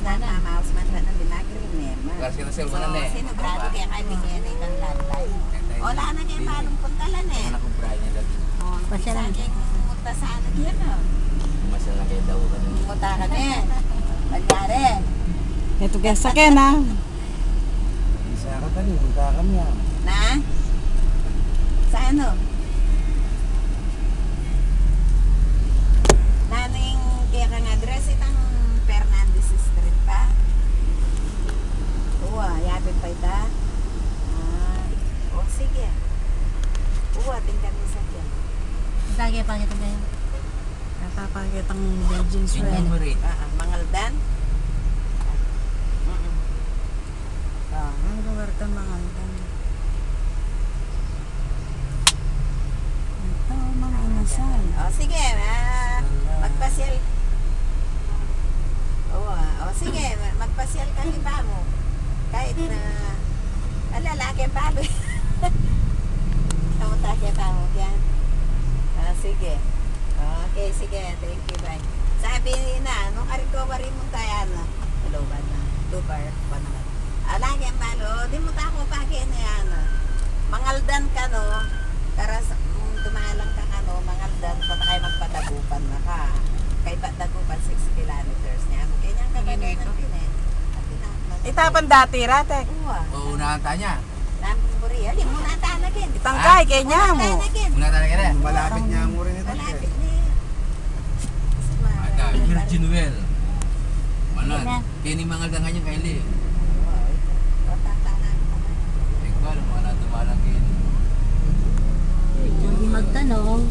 Mouse man na dinagrin eh. Kasi na sir, So, wala na eh. sinugrado kaya kay bigyan na itong landline. Wala na kayo malong puntalan eh. Anak ko Brian niya lagi. Pasyalan. Sa aking muta sa ano yan o. Masal na kayo daw ka nun. Muta ka din. Palyari. Ito kaya sakyan ha. Isa ka tali, punta kami ah. Na? Sa ano? Naning kaya kang address itang Fernandez Street pa? Uwa, yapin pa ita? O sige. Uwa, tingkan mo sa dyan. Lagi pa kita ba yun? Natapakit ang Virgin Tingnan Swell. mo rin. Mangaldan? Ang lugar ka mga aldan. Ito mga inasal. O sige, magpasyal. O sige, magpasyal ka iba mo. Kahit na lalaki ang palo. Kamunta siya pa mo yan. Sige. Okay, sige. Thank you, bye. Sabi na, nung recovery mo kaya na, hello ba na? 2 bar pa naman. Lagi ang palo, di mo tako pa kaya na yan. Mangaldan ka no, para tumalang ka ka no, mangaldan, pa tayo magpadagupan na ka. Kay Dagupan 6 kilometers niya. Kaya niyang kagagay ng pinet. Itapan dati rate. Uwa. O, unahan ta niya. Buriya, di mo natanagin. Itangkay kay niya mo. Una talaga rin. Malapit niya mo rin ito. Malapit na yan. Ada, Virgin Well. Manan, kaya ni mga gangan yung kaili. Ikaw, mga natumalang kaili. Hindi magtanong.